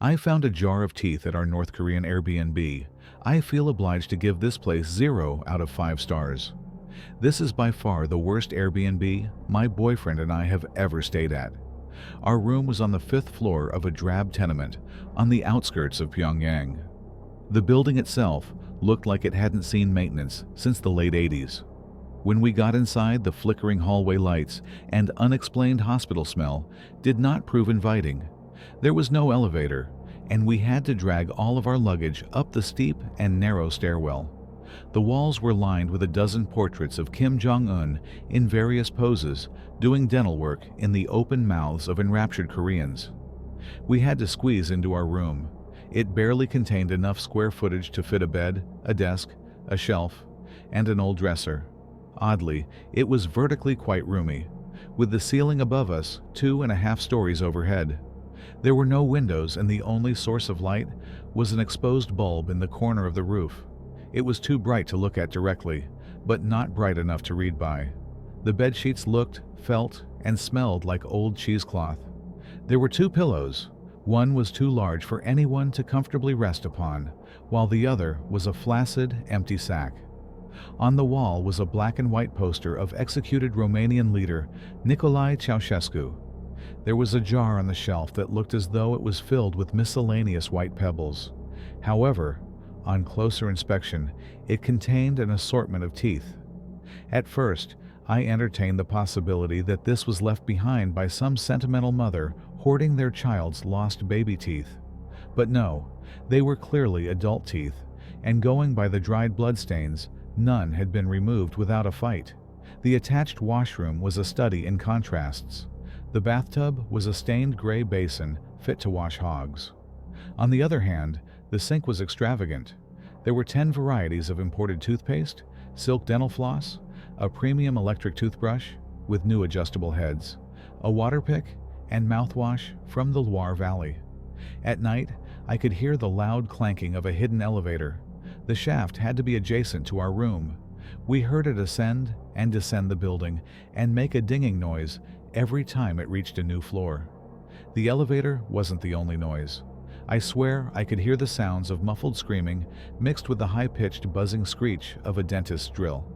I found a jar of teeth at our North Korean Airbnb. I feel obliged to give this place 0 out of 5 stars. This is by far the worst Airbnb my boyfriend and I have ever stayed at. Our room was on the 5th floor of a drab tenement on the outskirts of Pyongyang. The building itself looked like it hadn't seen maintenance since the late 80s. When we got inside, the flickering hallway lights and unexplained hospital smell did not prove inviting. There was no elevator, and we had to drag all of our luggage up the steep and narrow stairwell. The walls were lined with a dozen portraits of Kim Jong-un in various poses, doing dental work in the open mouths of enraptured Koreans. We had to squeeze into our room. It barely contained enough square footage to fit a bed, a desk, a shelf, and an old dresser. Oddly, it was vertically quite roomy, with the ceiling above us 2.5 stories overhead. There were no windows, and the only source of light was an exposed bulb in the corner of the roof. It was too bright to look at directly, but not bright enough to read by. The bed sheets looked, felt, and smelled like old cheesecloth. There were 2 pillows. One was too large for anyone to comfortably rest upon, while the other was a flaccid, empty sack. On the wall was a black and white poster of executed Romanian leader Nicolae Ceausescu. There was a jar on the shelf that looked as though it was filled with miscellaneous white pebbles. However, on closer inspection, it contained an assortment of teeth. At first, I entertained the possibility that this was left behind by some sentimental mother hoarding their child's lost baby teeth. But no, they were clearly adult teeth, and going by the dried bloodstains, none had been removed without a fight. The attached washroom was a study in contrasts. The bathtub was a stained gray basin fit to wash hogs. On the other hand, the sink was extravagant. There were 10 varieties of imported toothpaste, silk dental floss, a premium electric toothbrush with new adjustable heads, a water pick, and mouthwash from the Loire Valley. At night, I could hear the loud clanking of a hidden elevator. The shaft had to be adjacent to our room. We heard it ascend and descend the building and make a dinging noise every time it reached a new floor. The elevator wasn't the only noise. I swear I could hear the sounds of muffled screaming mixed with the high-pitched buzzing screech of a dentist's drill.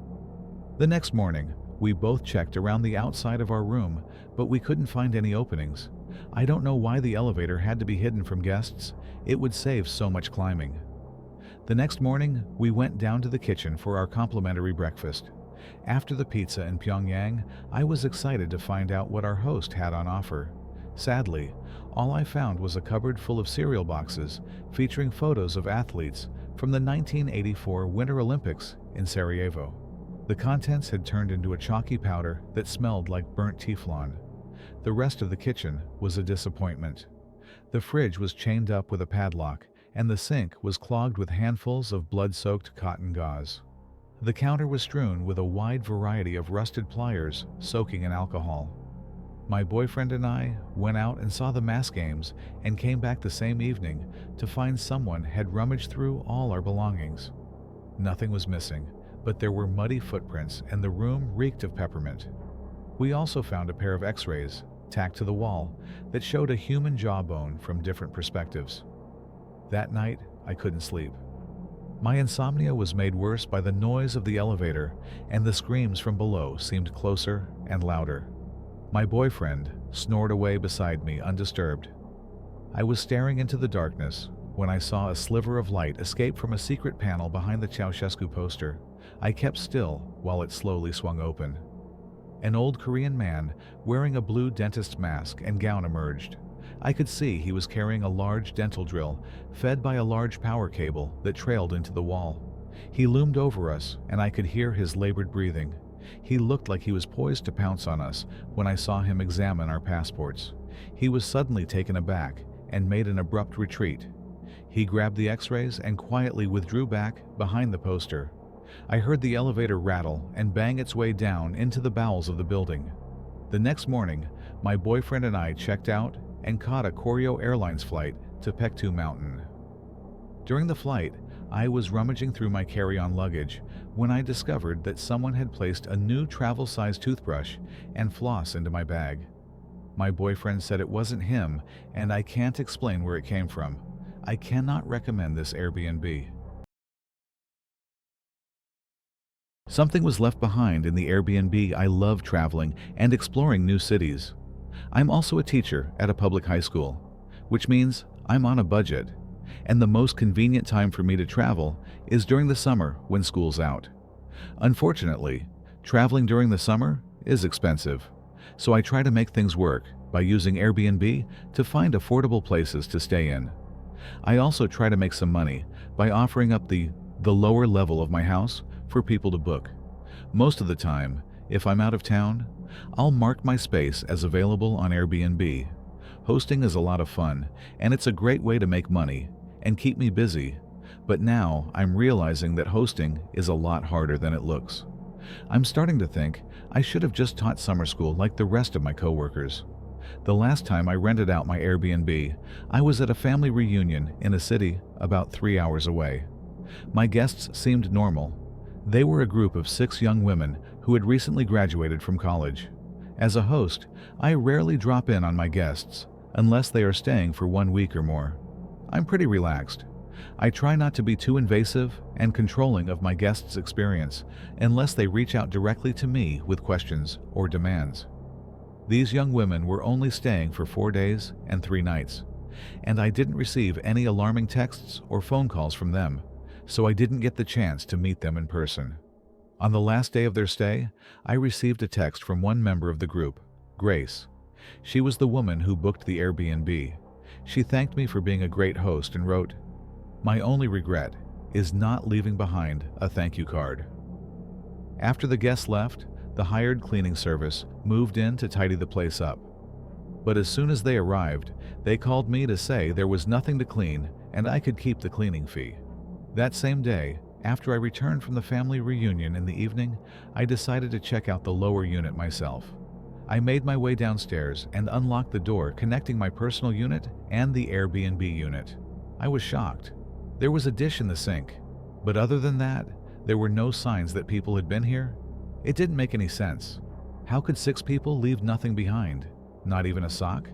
The next morning, we both checked around the outside of our room, but we couldn't find any openings. I don't know why the elevator had to be hidden from guests. It would save so much climbing. The next morning, we went down to the kitchen for our complimentary breakfast. After the pizza in Pyongyang, I was excited to find out what our host had on offer. Sadly, all I found was a cupboard full of cereal boxes featuring photos of athletes from the 1984 Winter Olympics in Sarajevo. The contents had turned into a chalky powder that smelled like burnt Teflon. The rest of the kitchen was a disappointment. The fridge was chained up with a padlock, and the sink was clogged with handfuls of blood-soaked cotton gauze. The counter was strewn with a wide variety of rusted pliers soaking in alcohol. My boyfriend and I went out and saw the mass games and came back the same evening to find someone had rummaged through all our belongings. Nothing was missing, but there were muddy footprints and the room reeked of peppermint. We also found a pair of x-rays tacked to the wall that showed a human jawbone from different perspectives. That night, I couldn't sleep. My insomnia was made worse by the noise of the elevator, and the screams from below seemed closer and louder. My boyfriend snored away beside me undisturbed. I was staring into the darkness when I saw a sliver of light escape from a secret panel behind the Ceausescu poster. I kept still while it slowly swung open. An old Korean man wearing a blue dentist's mask and gown emerged. I could see he was carrying a large dental drill fed by a large power cable that trailed into the wall. He loomed over us, and I could hear his labored breathing. He looked like he was poised to pounce on us when I saw him examine our passports. He was suddenly taken aback and made an abrupt retreat. He grabbed the x-rays and quietly withdrew back behind the poster. I heard the elevator rattle and bang its way down into the bowels of the building. The next morning, my boyfriend and I checked out and caught a Koryo Airlines flight to Paektu Mountain. During the flight, I was rummaging through my carry-on luggage when I discovered that someone had placed a new travel-sized toothbrush and floss into my bag. My boyfriend said it wasn't him, and I can't explain where it came from. I cannot recommend this Airbnb. Something was left behind in the Airbnb. I love traveling and exploring new cities. I'm also a teacher at a public high school, which means I'm on a budget, and the most convenient time for me to travel is during the summer when school's out. Unfortunately, traveling during the summer is expensive, so I try to make things work by using Airbnb to find affordable places to stay in. I also try to make some money by offering up the lower level of my house for people to book. Most of the time, if I'm out of town, I'll mark my space as available on Airbnb. Hosting is a lot of fun, and it's a great way to make money and keep me busy. But now I'm realizing that hosting is a lot harder than it looks. I'm starting to think I should have just taught summer school like the rest of my coworkers. The last time I rented out my Airbnb, I was at a family reunion in a city about 3 hours away. My guests seemed normal. They were a group of 6 young women who had recently graduated from college. As a host, I rarely drop in on my guests unless they are staying for 1 week or more. I'm pretty relaxed. I try not to be too invasive and controlling of my guests' experience unless they reach out directly to me with questions or demands. These young women were only staying for 4 days and 3 nights, and I didn't receive any alarming texts or phone calls from them, so I didn't get the chance to meet them in person. On the last day of their stay, I received a text from one member of the group, Grace. She was the woman who booked the Airbnb. She thanked me for being a great host and wrote, "My only regret is not leaving behind a thank you card." After the guests left, the hired cleaning service moved in to tidy the place up. But as soon as they arrived, they called me to say there was nothing to clean and I could keep the cleaning fee. That same day, after I returned from the family reunion in the evening, I decided to check out the lower unit myself. I made my way downstairs and unlocked the door connecting my personal unit and the Airbnb unit. I was shocked. There was a dish in the sink, but other than that, there were no signs that people had been here. It didn't make any sense. How could 6 people leave nothing behind? Not even a sock?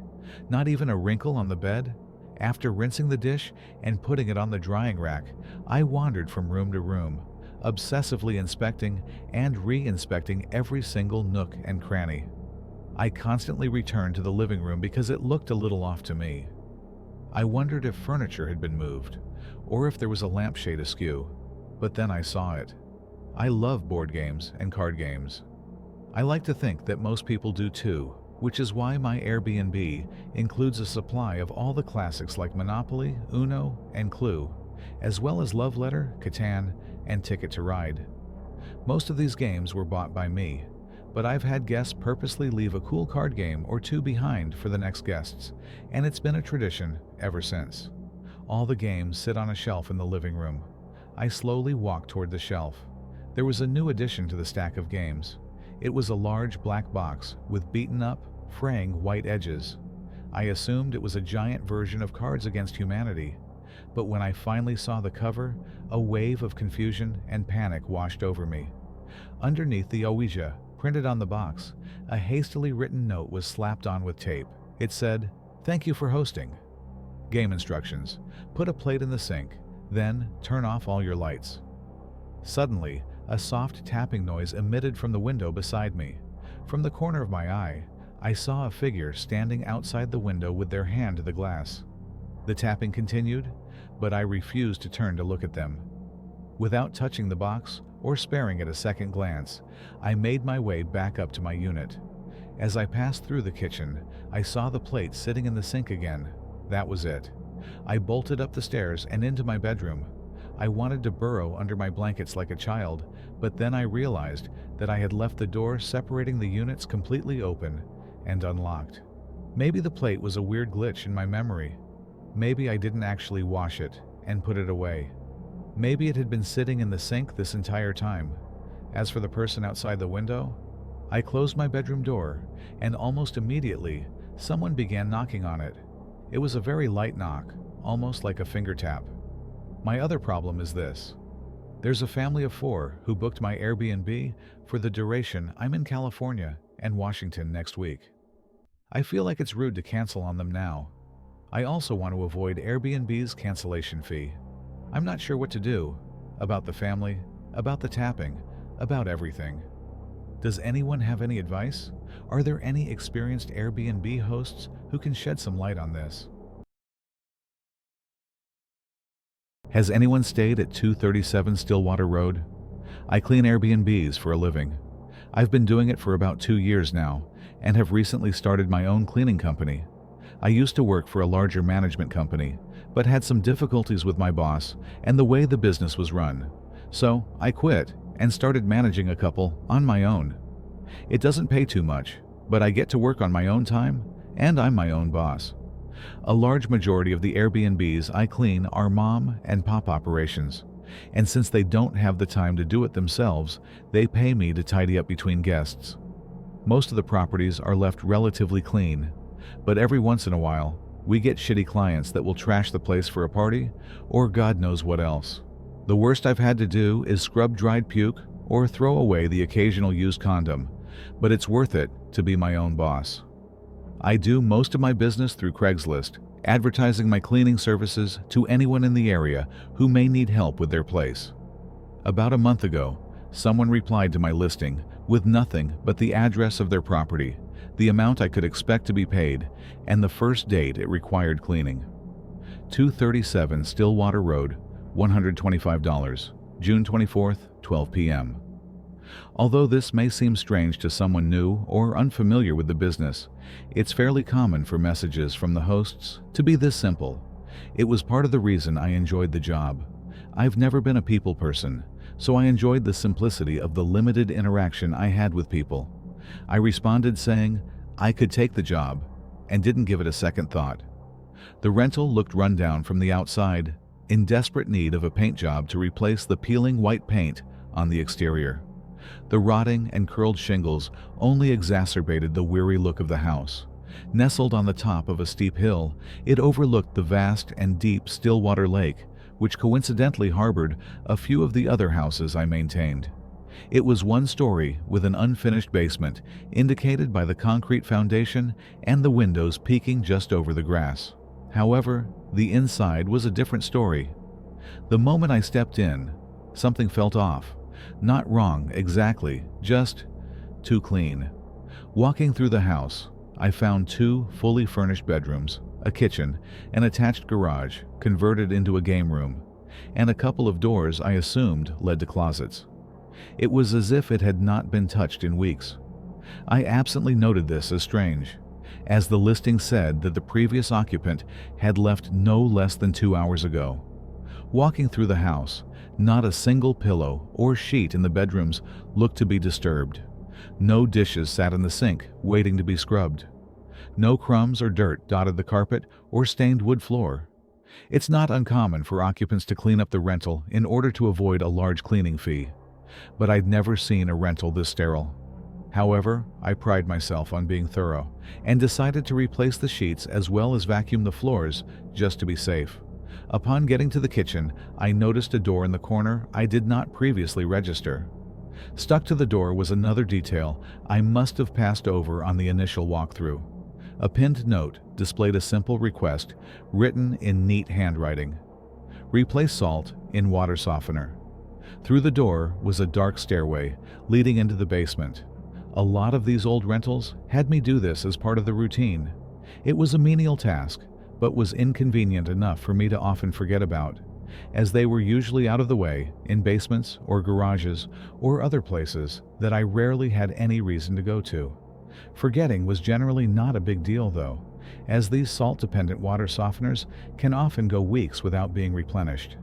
Not even a wrinkle on the bed? After rinsing the dish and putting it on the drying rack, I wandered from room to room, obsessively inspecting and re-inspecting every single nook and cranny. I constantly returned to the living room because it looked a little off to me. I wondered if furniture had been moved, or if there was a lampshade askew, but then I saw it. I love board games and card games. I like to think that most people do too, which is why my Airbnb includes a supply of all the classics like Monopoly, Uno, and Clue, as well as Love Letter, Catan, and Ticket to Ride. Most of these games were bought by me, but I've had guests purposely leave a cool card game or 2 behind for the next guests, and it's been a tradition ever since. All the games sit on a shelf in the living room. I slowly walked toward the shelf. There was a new addition to the stack of games. It was a large black box with beaten up, fraying white edges. I assumed it was a giant version of Cards Against Humanity, but when I finally saw the cover, a wave of confusion and panic washed over me. Underneath the Ouija, printed on the box, a hastily written note was slapped on with tape. It said, "Thank you for hosting. Game instructions. Put a plate in the sink, then turn off all your lights." Suddenly, a soft tapping noise emitted from the window beside me. From the corner of my eye, I saw a figure standing outside the window with their hand to the glass. The tapping continued, but I refused to turn to look at them. Without touching the box or sparing it a second glance, I made my way back up to my unit. As I passed through the kitchen, I saw the plate sitting in the sink again. That was it. I bolted up the stairs and into my bedroom. I wanted to burrow under my blankets like a child, but then I realized that I had left the door separating the units completely open and unlocked. Maybe the plate was a weird glitch in my memory. Maybe I didn't actually wash it and put it away. Maybe it had been sitting in the sink this entire time. As for the person outside the window, I closed my bedroom door, and almost immediately, someone began knocking on it. It was a very light knock, almost like a finger tap. My other problem is this. There's a family of 4 who booked my Airbnb for the duration I'm in California and Washington next week. I feel like it's rude to cancel on them now. I also want to avoid Airbnb's cancellation fee. I'm not sure what to do. About the family, about the tapping, about everything. Does anyone have any advice? Are there any experienced Airbnb hosts who can shed some light on this? Has anyone stayed at 237 Stillwater Road? I clean Airbnbs for a living. I've been doing it for about 2 years now and have recently started my own cleaning company. I used to work for a larger management company, but had some difficulties with my boss and the way the business was run. So I quit and started managing a couple on my own. It doesn't pay too much, but I get to work on my own time and I'm my own boss. A large majority of the Airbnbs I clean are mom and pop operations, and since they don't have the time to do it themselves, they pay me to tidy up between guests. Most of the properties are left relatively clean, but every once in a while, we get shitty clients that will trash the place for a party or God knows what else. The worst I've had to do is scrub dried puke or throw away the occasional used condom, but it's worth it to be my own boss. I do most of my business through Craigslist, advertising my cleaning services to anyone in the area who may need help with their place. About a month ago, someone replied to my listing with nothing but the address of their property, the amount I could expect to be paid, and the first date it required cleaning. 237 Stillwater Road, $125, June 24th, 12 p.m. Although this may seem strange to someone new or unfamiliar with the business, it's fairly common for messages from the hosts to be this simple. It was part of the reason I enjoyed the job. I've never been a people person, so I enjoyed the simplicity of the limited interaction I had with people. I responded saying I could take the job and didn't give it a second thought. The rental looked run down from the outside, in desperate need of a paint job to replace the peeling white paint on the exterior. The rotting and curled shingles only exacerbated the weary look of the house. Nestled on the top of a steep hill, it overlooked the vast and deep Stillwater Lake, which coincidentally harbored a few of the other houses I maintained. It was one story with an unfinished basement, indicated by the concrete foundation and the windows peeking just over the grass. However, the inside was a different story. The moment I stepped in, something felt off. Not wrong exactly, just too clean. Walking through the house, I found 2 fully furnished bedrooms, a kitchen, an attached garage converted into a game room, and a couple of doors I assumed led to closets. It was as if it had not been touched in weeks. I absently noted this as strange, as the listing said that the previous occupant had left no less than 2 hours ago. Walking through the house, not a single pillow or sheet in the bedrooms looked to be disturbed. No dishes sat in the sink, waiting to be scrubbed. No crumbs or dirt dotted the carpet or stained wood floor. It's not uncommon for occupants to clean up the rental in order to avoid a large cleaning fee, but I'd never seen a rental this sterile. However, I pride myself on being thorough and decided to replace the sheets as well as vacuum the floors just to be safe. Upon getting to the kitchen, I noticed a door in the corner I did not previously register. Stuck to the door was another detail I must have passed over on the initial walkthrough. A pinned note displayed a simple request written in neat handwriting. Replace salt in water softener. Through the door was a dark stairway leading into the basement. A lot of these old rentals had me do this as part of the routine. It was a menial task, but was inconvenient enough for me to often forget about, as they were usually out of the way in basements or garages or other places that I rarely had any reason to go to. Forgetting was generally not a big deal though, as these salt-dependent water softeners can often go weeks without being replenished.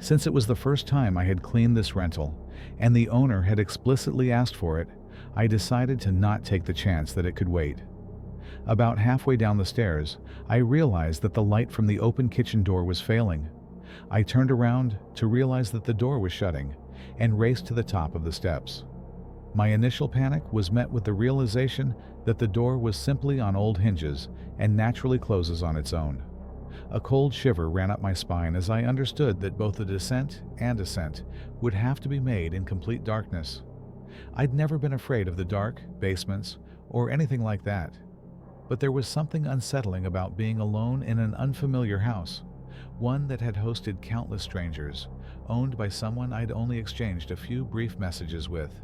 Since it was the first time I had cleaned this rental, and the owner had explicitly asked for it, I decided to not take the chance that it could wait. About halfway down the stairs, I realized that the light from the open kitchen door was failing. I turned around to realize that the door was shutting and raced to the top of the steps. My initial panic was met with the realization that the door was simply on old hinges and naturally closes on its own. A cold shiver ran up my spine as I understood that both the descent and ascent would have to be made in complete darkness. I'd never been afraid of the dark, basements, or anything like that. But there was something unsettling about being alone in an unfamiliar house, one that had hosted countless strangers, owned by someone I'd only exchanged a few brief messages with.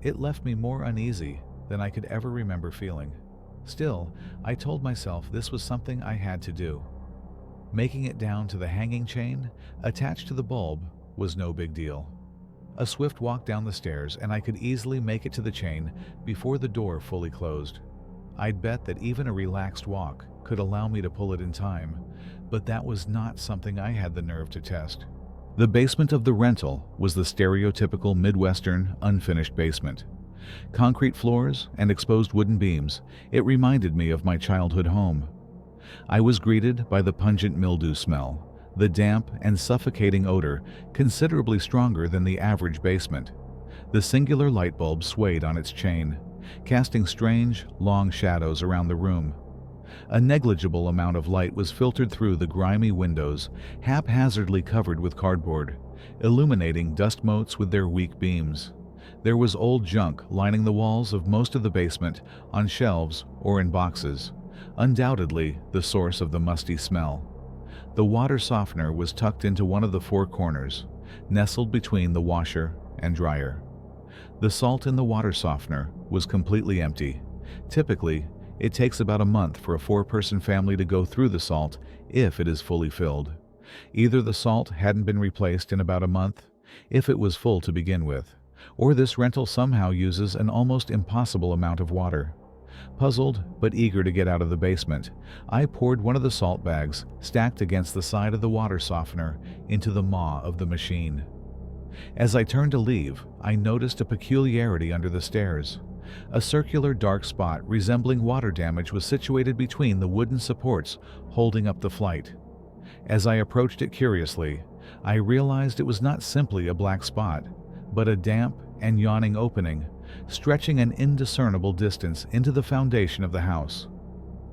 It left me more uneasy than I could ever remember feeling. Still, I told myself this was something I had to do. Making it down to the hanging chain attached to the bulb was no big deal. A swift walk down the stairs and I could easily make it to the chain before the door fully closed. I'd bet that even a relaxed walk could allow me to pull it in time, but that was not something I had the nerve to test. The basement of the rental was the stereotypical Midwestern unfinished basement. Concrete floors and exposed wooden beams, it reminded me of my childhood home. I was greeted by the pungent mildew smell, the damp and suffocating odor considerably stronger than the average basement. The singular light bulb swayed on its chain, casting strange, long shadows around the room. A negligible amount of light was filtered through the grimy windows, haphazardly covered with cardboard, illuminating dust motes with their weak beams. There was old junk lining the walls of most of the basement, on shelves or in boxes, undoubtedly the source of the musty smell. The water softener was tucked into one of the four corners, nestled between the washer and dryer. The salt in the water softener was completely empty. Typically, it takes about a month for a four-person family to go through the salt if it is fully filled. Either the salt hadn't been replaced in about a month, if it was full to begin with, or this rental somehow uses an almost impossible amount of water. Puzzled but eager to get out of the basement, I poured one of the salt bags, stacked against the side of the water softener, into the maw of the machine. As I turned to leave, I noticed a peculiarity under the stairs. A circular dark spot resembling water damage was situated between the wooden supports holding up the flight. As I approached it curiously, I realized it was not simply a black spot, but a damp and yawning opening, stretching an indiscernible distance into the foundation of the house.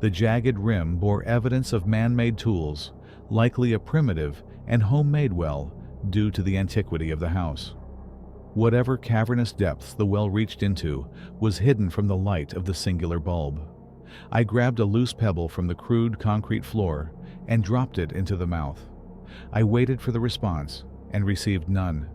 The jagged rim bore evidence of man-made tools, likely a primitive and homemade well due to the antiquity of the house. Whatever cavernous depths the well reached into was hidden from the light of the singular bulb. I grabbed a loose pebble from the crude concrete floor and dropped it into the mouth. I waited for the response and received none.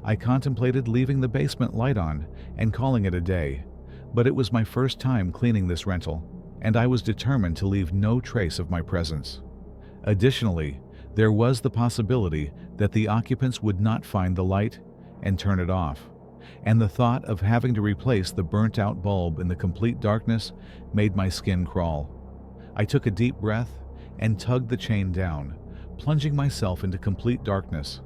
I contemplated leaving the basement light on and calling it a day, but it was my first time cleaning this rental, and I was determined to leave no trace of my presence. Additionally, there was the possibility that the occupants would not find the light and turn it off, and the thought of having to replace the burnt-out bulb in the complete darkness made my skin crawl. I took a deep breath and tugged the chain down, plunging myself into complete darkness.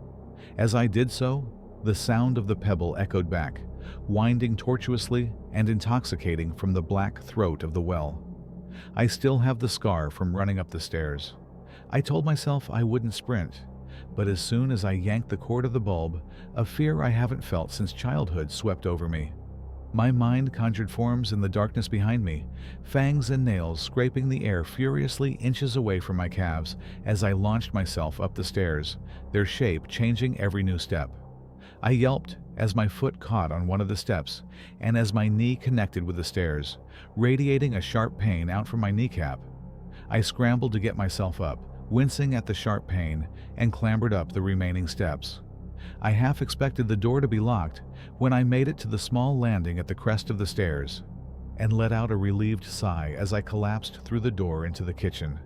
As I did so, the sound of the pebble echoed back, winding tortuously and intoxicating from the black throat of the well. I still have the scar from running up the stairs. I told myself I wouldn't sprint, but as soon as I yanked the cord of the bulb, a fear I haven't felt since childhood swept over me. My mind conjured forms in the darkness behind me, fangs and nails scraping the air furiously inches away from my calves as I launched myself up the stairs, their shape changing every new step. I yelped as my foot caught on one of the steps and as my knee connected with the stairs, radiating a sharp pain out from my kneecap. I scrambled to get myself up, wincing at the sharp pain, and clambered up the remaining steps. I half expected the door to be locked when I made it to the small landing at the crest of the stairs, and let out a relieved sigh as I collapsed through the door into the kitchen.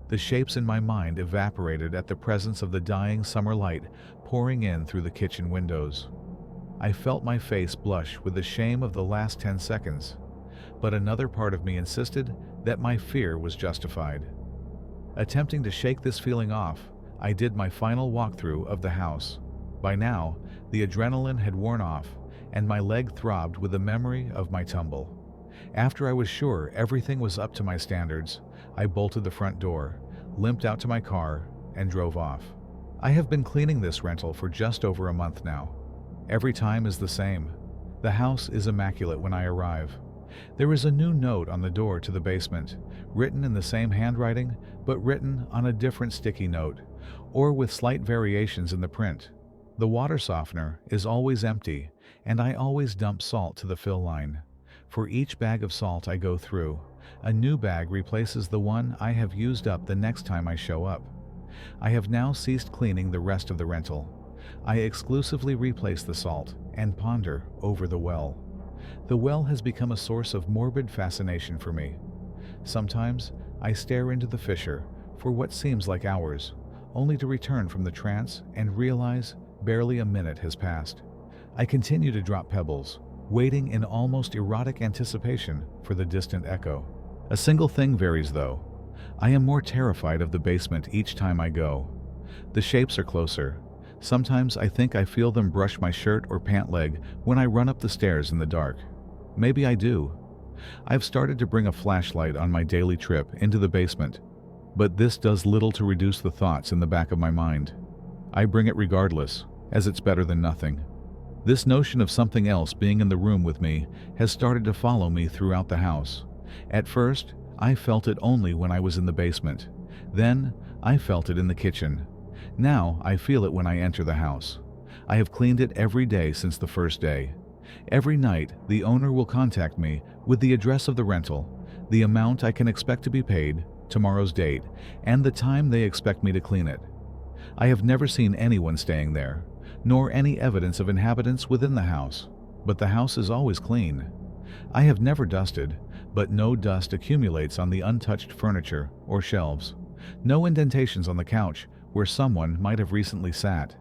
The shapes in my mind evaporated at the presence of the dying summer light pouring in through the kitchen windows. I felt my face blush with the shame of the last 10 seconds, but another part of me insisted that my fear was justified. Attempting to shake this feeling off, I did my final walkthrough of the house. By now, the adrenaline had worn off, and my leg throbbed with the memory of my tumble. After I was sure everything was up to my standards, I bolted the front door, limped out to my car, and drove off. I have been cleaning this rental for just over a month now. Every time is the same. The house is immaculate when I arrive. There is a new note on the door to the basement, written in the same handwriting, but written on a different sticky note, or with slight variations in the print. The water softener is always empty, and I always dump salt to the fill line. For each bag of salt I go through, a new bag replaces the one I have used up the next time I show up. I have now ceased cleaning the rest of the rental. I exclusively replace the salt and ponder over the well. The well has become a source of morbid fascination for me. Sometimes I stare into the fissure for what seems like hours, only to return from the trance and realize barely a minute has passed. I continue to drop pebbles, waiting in almost erotic anticipation for the distant echo. A single thing varies though. I am more terrified of the basement each time I go. The shapes are closer. Sometimes I think I feel them brush my shirt or pant leg when I run up the stairs in the dark. Maybe I do. I've started to bring a flashlight on my daily trip into the basement, but this does little to reduce the thoughts in the back of my mind. I bring it regardless, as it's better than nothing. This notion of something else being in the room with me has started to follow me throughout the house. At first, I felt it only when I was in the basement. Then, I felt it in the kitchen. Now, I feel it when I enter the house. I have cleaned it every day since the first day. Every night, the owner will contact me with the address of the rental, the amount I can expect to be paid, tomorrow's date, and the time they expect me to clean it. I have never seen anyone staying there, nor any evidence of inhabitants within the house, but the house is always clean. I have never dusted, but no dust accumulates on the untouched furniture or shelves. No indentations on the couch where someone might have recently sat.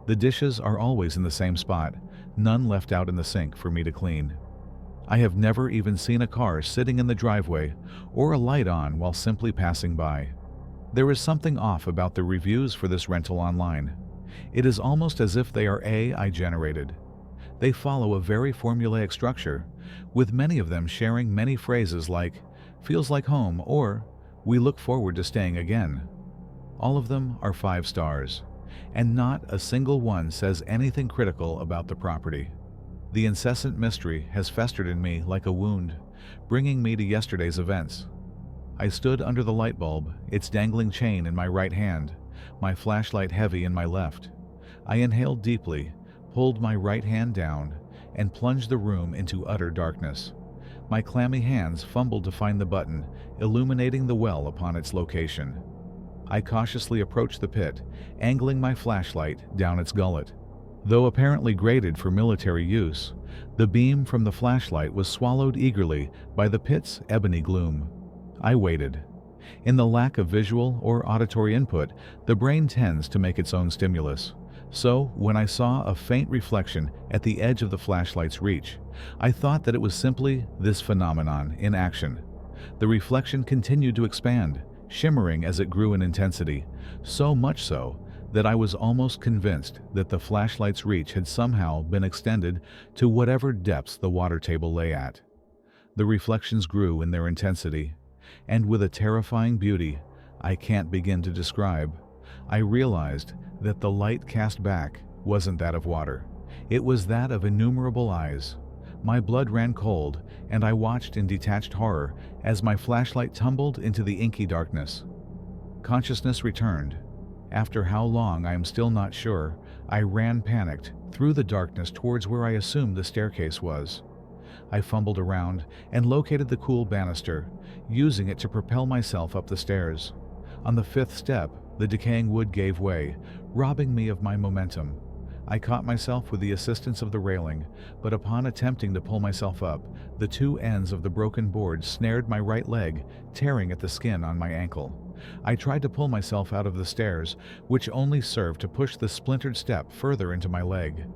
The dishes are always in the same spot, none left out in the sink for me to clean. I have never even seen a car sitting in the driveway or a light on while simply passing by. There is something off about the reviews for this rental online. It is almost as if they are AI generated. They follow a very formulaic structure, with many of them sharing many phrases like, "feels like home," or "we look forward to staying again." All of them are 5 stars, and not a single one says anything critical about the property. The incessant mystery has festered in me like a wound, bringing me to yesterday's events. I stood under the light bulb, its dangling chain in my right hand, my flashlight heavy in my left. I inhaled deeply, pulled my right hand down, and plunged the room into utter darkness. My clammy hands fumbled to find the button, illuminating the well upon its location. I cautiously approached the pit, angling my flashlight down its gullet. Though apparently graded for military use, the beam from the flashlight was swallowed eagerly by the pit's ebony gloom. I waited. In the lack of visual or auditory input, the brain tends to make its own stimulus. So, when I saw a faint reflection at the edge of the flashlight's reach, I thought that it was simply this phenomenon in action. The reflection continued to expand, shimmering as it grew in intensity, so much so that I was almost convinced that the flashlight's reach had somehow been extended to whatever depths the water table lay at. The reflections grew in their intensity, and with a terrifying beauty I can't begin to describe. I realized that the light cast back wasn't that of water. It was that of innumerable eyes. My blood ran cold, and I watched in detached horror as my flashlight tumbled into the inky darkness. Consciousness returned. After how long I am still not sure, I ran panicked through the darkness towards where I assumed the staircase was. I fumbled around and located the cool banister, using it to propel myself up the stairs. On the 5th step, the decaying wood gave way, robbing me of my momentum. I caught myself with the assistance of the railing, but upon attempting to pull myself up, the 2 ends of the broken board snared my right leg, tearing at the skin on my ankle. I tried to pull myself out of the stairs, which only served to push the splintered step further into my leg.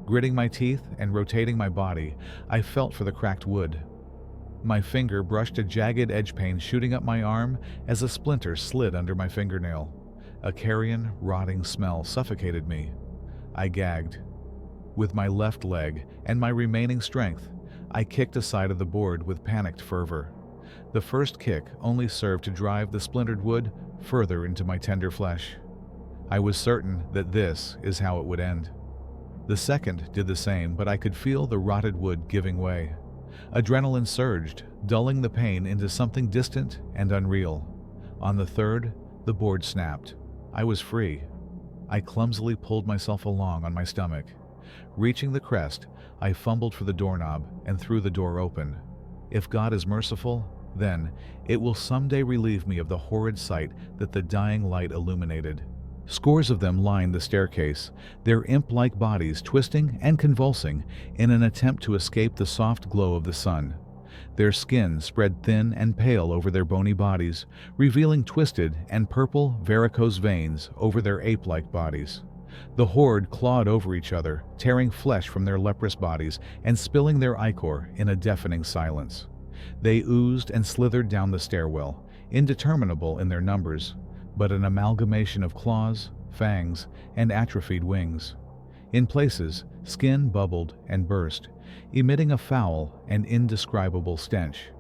Gritting my teeth and rotating my body, I felt for the cracked wood. My finger brushed a jagged edge pane shooting up my arm as a splinter slid under my fingernail. A carrion, rotting smell suffocated me. I gagged. With my left leg and my remaining strength, I kicked aside of the board with panicked fervor. The first kick only served to drive the splintered wood further into my tender flesh. I was certain that this is how it would end. The second did the same, but I could feel the rotted wood giving way. Adrenaline surged, dulling the pain into something distant and unreal. On the third, the board snapped. I was free. I clumsily pulled myself along on my stomach. Reaching the crest, I fumbled for the doorknob and threw the door open. If God is merciful, then it will someday relieve me of the horrid sight that the dying light illuminated. Scores of them line the staircase, their imp-like bodies twisting and convulsing in an attempt to escape the soft glow of the sun. Their skin spread thin and pale over their bony bodies, revealing twisted and purple varicose veins over their ape-like bodies. The horde clawed over each other, tearing flesh from their leprous bodies and spilling their ichor in a deafening silence. They oozed and slithered down the stairwell, indeterminable in their numbers, but an amalgamation of claws, fangs, and atrophied wings. In places, skin bubbled and burst, emitting a foul and indescribable stench.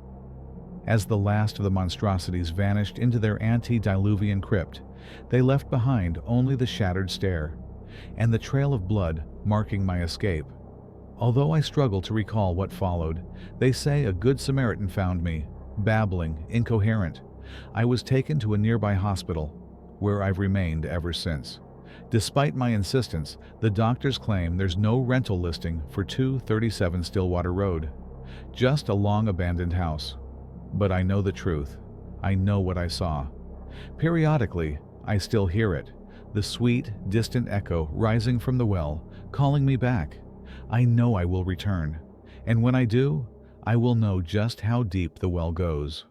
As the last of the monstrosities vanished into their antediluvian crypt, they left behind only the shattered stair, and the trail of blood marking my escape. Although I struggle to recall what followed, they say a good Samaritan found me, babbling, incoherent. I was taken to a nearby hospital, where I've remained ever since. Despite my insistence, the doctors claim there's no rental listing for 237 Stillwater Road, just a long-abandoned house. But I know the truth. I know what I saw. Periodically, I still hear it, the sweet, distant echo rising from the well, calling me back. I know I will return, and when I do, I will know just how deep the well goes.